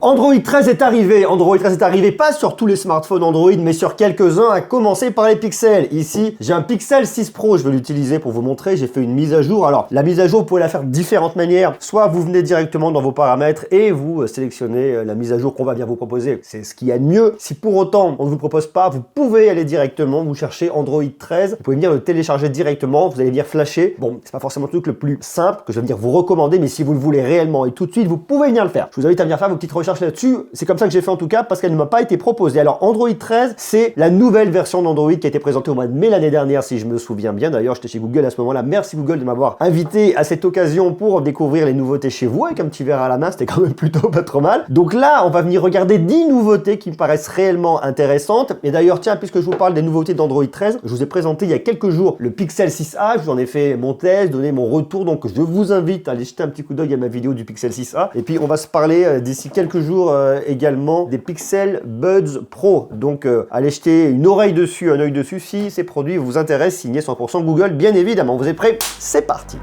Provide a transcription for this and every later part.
Android 13 est arrivé. Android 13 est arrivé pas sur tous les smartphones Android, mais sur quelques-uns, à commencer par les Pixel. Ici, j'ai un Pixel 6 Pro, je vais l'utiliser pour vous montrer. J'ai fait une mise à jour. Alors, la mise à jour, vous pouvez la faire de différentes manières. Soit vous venez directement dans vos paramètres et vous sélectionnez la mise à jour qu'on va bien vous proposer. C'est ce qu'il y a de mieux. Si pour autant, on ne vous propose pas, vous pouvez aller directement, vous cherchez Android 13. Vous pouvez venir le télécharger directement. Vous allez venir flasher. Bon, c'est pas forcément le truc le plus simple que je vais venir vous recommander, mais si vous le voulez réellement et tout de suite, vous pouvez venir le faire. Je vous invite à venir faire vos petites recherches là-dessus. C'est comme ça que j'ai fait en tout cas parce qu'elle ne m'a pas été proposée. Alors Android 13, c'est la nouvelle version d'Android qui a été présentée au mois de mai l'année dernière si je me souviens bien. D'ailleurs, j'étais chez Google à ce moment-là. Merci Google de m'avoir invité à cette occasion pour découvrir les nouveautés chez vous avec un petit verre à la main. C'était quand même plutôt pas trop mal. Donc là, on va venir regarder 10 nouveautés qui me paraissent réellement intéressantes. Et d'ailleurs, tiens, puisque je vous parle des nouveautés d'Android 13, je vous ai présenté il y a quelques jours le Pixel 6a. Je vous en ai fait mon test, donné mon retour. Donc je vous invite à aller jeter un petit coup d'œil à ma vidéo du Pixel 6a. Et puis on va se parler d'ici quelques jours également des Pixel Buds Pro. Donc allez jeter une oreille dessus, un œil dessus si ces produits vous intéressent, signé 100% Google bien évidemment. Vous êtes prêts? C'est parti.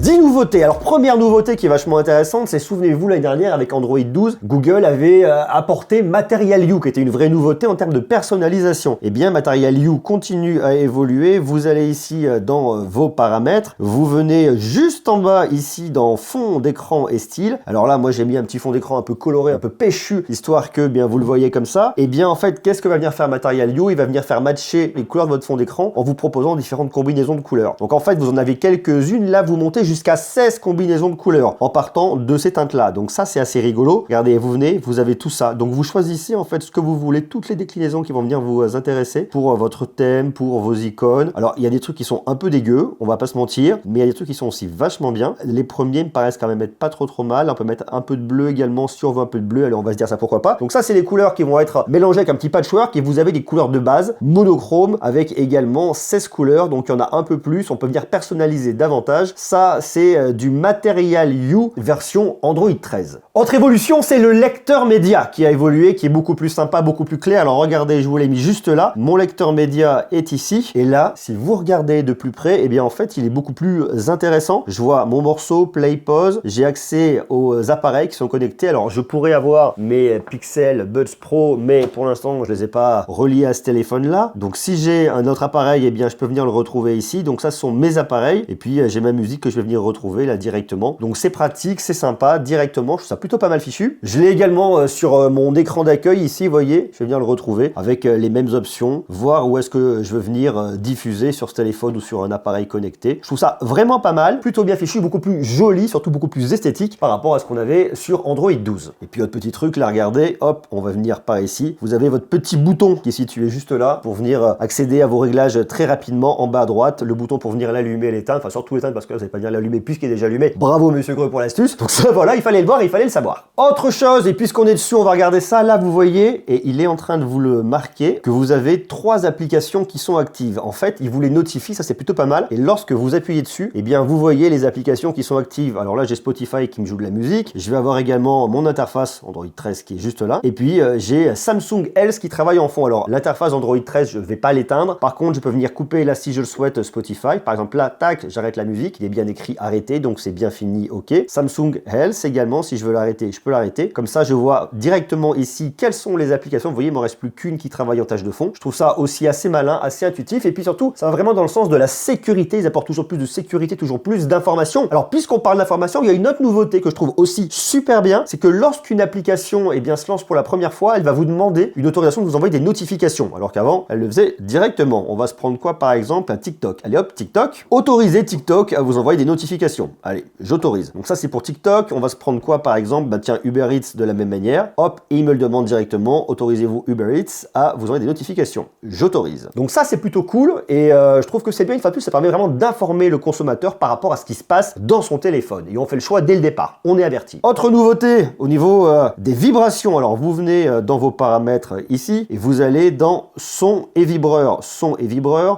10 nouveautés. Alors première nouveauté qui est vachement intéressante, c'est souvenez-vous l'année dernière avec Android 12, Google avait apporté Material You qui était une vraie nouveauté en termes de personnalisation. Et bien Material You continue à évoluer. Vous allez ici dans vos paramètres, vous venez juste en bas ici dans fond d'écran et style. Alors là moi j'ai mis un petit fond d'écran un peu coloré, un peu péchu, histoire que bien vous le voyez comme ça. Et bien en fait qu'est-ce que va venir faire Material You? Il va venir faire matcher les couleurs de votre fond d'écran en vous proposant différentes combinaisons de couleurs. Donc en fait vous en avez quelques-unes, là vous montez jusqu'à 16 combinaisons de couleurs en partant de ces teintes-là. Donc ça, c'est assez rigolo. Regardez, vous venez, vous avez tout ça. Donc vous choisissez en fait ce que vous voulez, toutes les déclinaisons qui vont venir vous intéresser pour votre thème, pour vos icônes. Alors, il y a des trucs qui sont un peu dégueux, on va pas se mentir, mais il y a des trucs qui sont aussi vachement bien. Les premiers me paraissent quand même être pas trop mal. On peut mettre un peu de bleu également si on veut un peu de bleu. Allez, on va se dire ça, pourquoi pas. Donc ça, c'est les couleurs qui vont être mélangées avec un petit patchwork et vous avez des couleurs de base monochrome avec également 16 couleurs. Donc il y en a un peu plus. On peut venir personnaliser davantage. Ça, c'est du Material You version Android 13. Autre évolution, c'est le lecteur média qui a évolué, qui est beaucoup plus sympa, beaucoup plus clair. Alors regardez, je vous l'ai mis juste là. Mon lecteur média est ici. Et là, si vous regardez de plus près, eh bien en fait, il est beaucoup plus intéressant. Je vois mon morceau, play, pause. J'ai accès aux appareils qui sont connectés. Alors je pourrais avoir mes Pixel Buds Pro, mais pour l'instant, je les ai pas reliés à ce téléphone-là. Donc si j'ai un autre appareil, eh bien je peux venir le retrouver ici. Donc ça, ce sont mes appareils. Et puis j'ai ma musique que je vais venir retrouver là directement. Donc c'est pratique, c'est sympa, directement. Je trouve ça plutôt pas mal fichu. Je l'ai également sur mon écran d'accueil ici, vous voyez, je vais venir le retrouver avec les mêmes options, voir où est-ce que je veux venir diffuser sur ce téléphone ou sur un appareil connecté. Je trouve ça vraiment pas mal, plutôt bien fichu, beaucoup plus joli, surtout beaucoup plus esthétique par rapport à ce qu'on avait sur Android 12. Et puis autre petit truc, là regardez, hop, on va venir par ici. Vous avez votre petit bouton qui est situé juste là pour venir accéder à vos réglages très rapidement en bas à droite. Le bouton pour venir l'allumer et l'éteindre, enfin surtout l'éteindre parce que là, vous n'allez pas venir l'allumer puisqu'il est déjà allumé. Bravo Monsieur Creux pour l'astuce. Donc ça voilà, il fallait le voir, il fallait le savoir. Autre chose, et puisqu'on est dessus, on va regarder ça. Là vous voyez, et il est en train de vous le marquer, que vous avez 3 applications qui sont actives. En fait, il vous les notifie, ça c'est plutôt pas mal. Et lorsque vous appuyez dessus, eh bien vous voyez les applications qui sont actives. Alors là j'ai Spotify qui me joue de la musique. Je vais avoir également mon interface Android 13 qui est juste là. Et puis j'ai Samsung Health qui travaille en fond. Alors l'interface Android 13, je ne vais pas l'éteindre. Par contre, je peux venir couper là si je le souhaite Spotify. Par exemple là, tac, j'arrête la musique. Il est bien écrit arrêter, donc c'est bien fini, ok. Samsung Health également, si je veux l'arrêter, je peux l'arrêter. Comme ça, je vois directement ici quelles sont les applications. Vous voyez, il ne m'en reste plus qu'une qui travaille en tâche de fond. Je trouve ça aussi assez malin, assez intuitif. Et puis surtout, ça va vraiment dans le sens de la sécurité. Ils apportent toujours plus de sécurité, toujours plus d'informations. Alors, puisqu'on parle d'informations, il y a une autre nouveauté que je trouve aussi super bien. C'est que lorsqu'une application se lance pour la première fois, elle va vous demander une autorisation de vous envoyer des notifications. Alors qu'avant, elle le faisait directement. On va se prendre quoi, par exemple, un TikTok. Allez hop, TikTok. Autoriser TikTok à vous envoyer des notifications. Allez, j'autorise. Donc ça, c'est pour TikTok. On va se prendre quoi, par exemple? Bah tiens, Uber Eats de la même manière. Hop, et il me le demande directement. Autorisez-vous Uber Eats à vous envoyer des notifications. J'autorise. Donc ça, c'est plutôt cool. Et je trouve que c'est bien. Une fois de plus, ça permet vraiment d'informer le consommateur par rapport à ce qui se passe dans son téléphone. Et on fait le choix dès le départ. On est averti. Autre nouveauté au niveau des vibrations. Alors, vous venez dans vos paramètres ici et vous allez dans son et vibreur,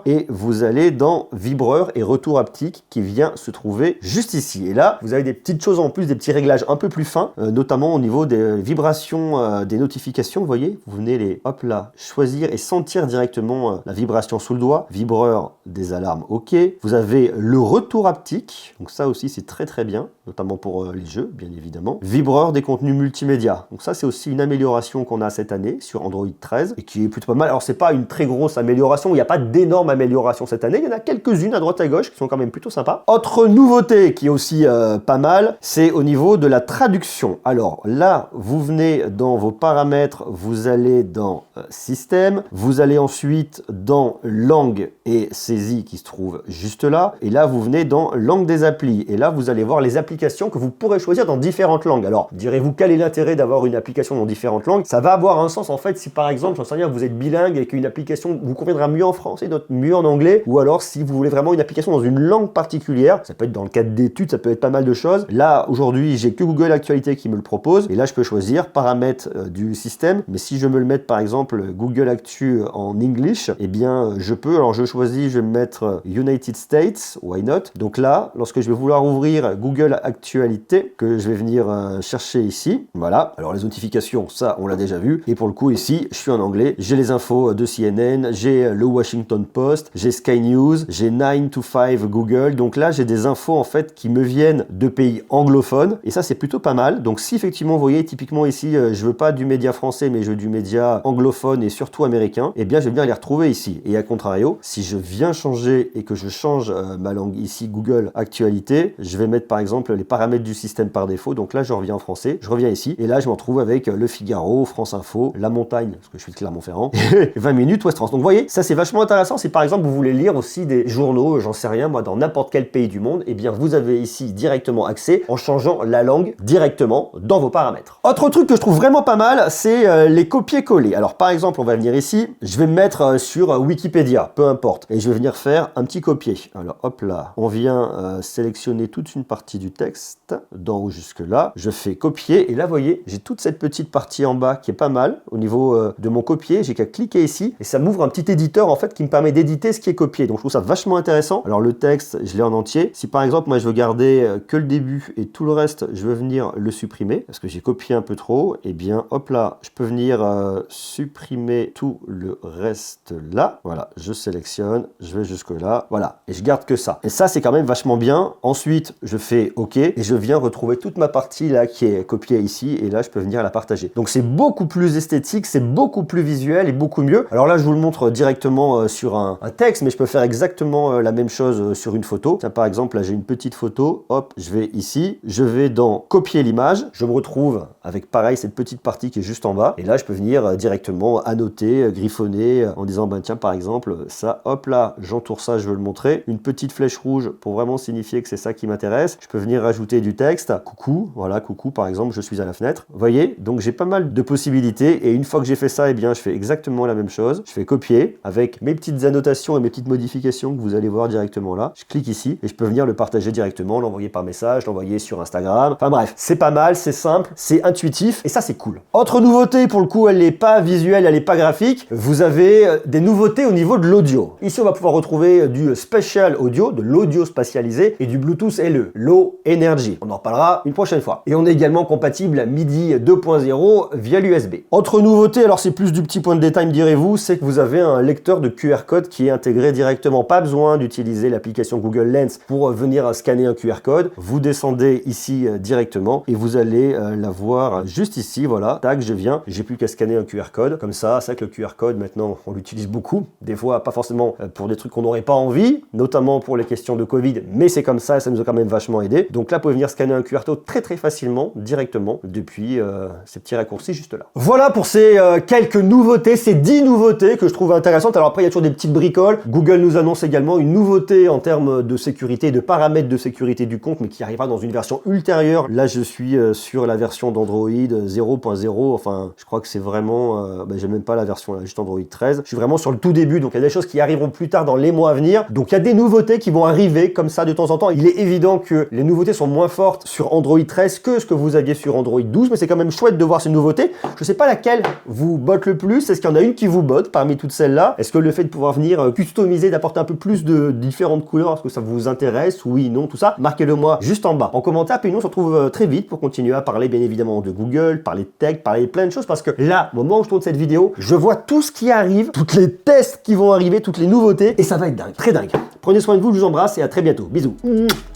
et vous allez dans vibreur et retour haptique qui vient se trouver retrouver juste ici. Et là, vous avez des petites choses en plus, des petits réglages un peu plus fins, notamment au niveau des vibrations des notifications. Vous voyez, vous venez les, hop là, choisir et sentir directement la vibration sous le doigt. Vibreur des alarmes, ok. Vous avez le retour haptique, donc ça aussi c'est très très bien, notamment pour les jeux, bien évidemment. Vibreur des contenus multimédia, donc ça c'est aussi une amélioration qu'on a cette année sur Android 13 et qui est plutôt pas mal. Alors c'est pas une très grosse amélioration, il n'y a pas d'énormes améliorations cette année, il y en a quelques-unes à droite à gauche qui sont quand même plutôt sympas. Autre nouveauté qui est aussi pas mal, c'est au niveau de la traduction. Alors là, vous venez dans vos paramètres, vous allez dans système, vous allez ensuite dans langue et saisie qui se trouve juste là, et là vous venez dans langue des applis, et là vous allez voir les applications que vous pourrez choisir dans différentes langues. Alors direz-vous quel est l'intérêt d'avoir une application dans différentes langues? Ça va avoir un sens en fait si par exemple, j'en sais rien, vous êtes bilingue et qu'une application vous conviendra mieux en français, d'autres mieux en anglais, ou alors si vous voulez vraiment une application dans une langue particulière, ça peut être dans le cadre d'études, ça peut être pas mal de choses. Là aujourd'hui j'ai que Google Actualité qui me le propose, et là je peux choisir paramètres du système, mais si je me le mets par exemple Google Actu en English, eh bien je peux, alors je choisis, je vais me mettre United States, why not? Donc là, lorsque je vais vouloir ouvrir Google Actualité, que je vais venir chercher ici, voilà, alors les notifications, ça on l'a déjà vu, et pour le coup ici, je suis en anglais, j'ai les infos de CNN, j'ai le Washington Post, j'ai Sky News, j'ai 9 to 5 Google, donc là j'ai des infos en fait qui me viennent de pays anglophones, et ça c'est plutôt pas mal. Donc si effectivement vous voyez typiquement ici, je veux pas du média français, mais je veux du média anglophone et surtout américain, eh bien je vais venir les retrouver ici. Et à contrario, si je viens changer et que je change ma langue ici, Google Actualité, je vais mettre par exemple les paramètres du système par défaut, donc là je reviens en français, je reviens ici, et là je me retrouve avec Le Figaro, France Info, La Montagne, parce que je suis de Clermont-Ferrand, 20 minutes Ouest France. Donc vous voyez, ça c'est vachement intéressant. Si par exemple vous voulez lire aussi des journaux, j'en sais rien moi, dans n'importe quel pays du monde, eh bien vous avez ici directement accès en changeant la langue directement dans vos paramètres. Autre truc que je trouve vraiment pas mal, c'est les copier-coller. Alors par exemple, on va venir ici, je vais me mettre sur Wikipédia, peu importe, et je vais venir faire un petit copier. Alors hop là, on vient sélectionner toute une partie du texte, d'en haut jusque là, je fais copier, et là vous voyez, j'ai toute cette petite partie en bas qui est pas mal, au niveau de mon copier, j'ai qu'à cliquer ici, et ça m'ouvre un petit éditeur en fait qui me permet d'éditer ce qui est copié, donc je trouve ça vachement intéressant. Alors le texte, je l'ai en entier, si par exemple moi je veux garder que le début et tout le reste, je veux venir le supprimer, parce que j'ai copié un peu trop, et bien hop là, je peux venir supprimer tout le reste là, voilà, je sélectionne, je vais jusque là, voilà, et je garde que ça. Et ça c'est quand même vachement bien. Ensuite je fais OK, et je viens retrouver toute ma partie là qui est copiée ici, et là je peux venir la partager. Donc c'est beaucoup plus esthétique, c'est beaucoup plus visuel et beaucoup mieux. Alors là je vous le montre directement sur un texte, mais je peux faire exactement la même chose sur une photo. Tiens, par exemple là j'ai une petite photo, hop, je vais ici, je vais dans copier l'image, je me retrouve avec pareil cette petite partie qui est juste en bas, et là je peux venir directement annoter, griffonner en disant ben tiens par exemple ça, hop là j'entoure ça, je veux le montrer, une petite flèche rouge pour vraiment signifier que c'est ça qui m'intéresse. Je peux venir rajouter du texte, coucou, voilà, coucou par exemple, je suis à la fenêtre, vous voyez, donc j'ai pas mal de possibilités, et une fois que j'ai fait ça, eh bien je fais exactement la même chose, je fais copier avec mes petites annotations et mes petites modifications que vous allez voir directement là, je clique ici et je peux venir le partager directement, l'envoyer par message, l'envoyer sur Instagram, enfin bref, c'est pas mal, c'est simple, c'est intuitif, et ça c'est cool. Autre nouveauté, pour le coup elle n'est pas visuelle, elle n'est pas graphique, vous avez des nouveautés au niveau de l'audio. Ici on va pouvoir retrouver du spatial audio, de l'audio spatialisé, et du Bluetooth LE, Low Energy. On en reparlera une prochaine fois. Et on est également compatible MIDI 2.0 via l'USB. Autre nouveauté, alors c'est plus du petit point de détail me direz-vous, c'est que vous avez un lecteur de QR code qui est intégré directement. Pas besoin d'utiliser l'application Google Lens pour venir scanner un QR code. Vous descendez ici directement et vous allez l'avoir juste ici, voilà. Tac, je viens, j'ai plus qu'à scanner un QR code. Comme ça, c'est vrai que le QR code maintenant on l'utilise beaucoup. Des fois pas forcément pour des trucs qu'on n'aurait pas envie, notamment pour les questions de Covid, mais c'est comme ça nous a quand même vachement aidé. Donc là, vous pouvez venir scanner un QR code très facilement, directement, depuis ces petits raccourcis juste là. Voilà pour ces quelques nouveautés, ces 10 nouveautés que je trouve intéressantes. Alors après, il y a toujours des petites bricoles. Google nous annonce également une nouveauté en termes de sécurité, de paramètres de sécurité du compte, mais qui arrivera dans une version ultérieure. Là, je suis sur la version d'Android 0.0, enfin, je crois que c'est vraiment, j'ai même pas la version là, juste Android 13. Je suis vraiment sur le tout début, donc il y a des choses qui arriveront plus tard dans les mois à venir. Donc il y a des nouveautés qui vont arriver comme ça de temps en temps. Il est évident que les nouveautés sont moins fortes sur Android 13 que ce que vous aviez sur Android 12, mais c'est quand même chouette de voir ces nouveautés. Je sais pas laquelle vous botte le plus. Est-ce qu'il y en a une qui vous botte parmi toutes celles-là? Est-ce que le fait de pouvoir venir customiser, d'apporter un peu plus de différentes couleurs, est-ce que ça vous intéresse? test, oui, non, tout ça, marquez-le moi juste en bas en commentaire. Puis nous on se retrouve très vite pour continuer à parler bien évidemment de Google, parler de tech, parler de plein de choses, parce que là, au moment où je tourne cette vidéo, je vois tout ce qui arrive, toutes les tests qui vont arriver, toutes les nouveautés, et ça va être dingue, très dingue. Prenez soin de vous, je vous embrasse et à très bientôt. Bisous.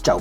Ciao.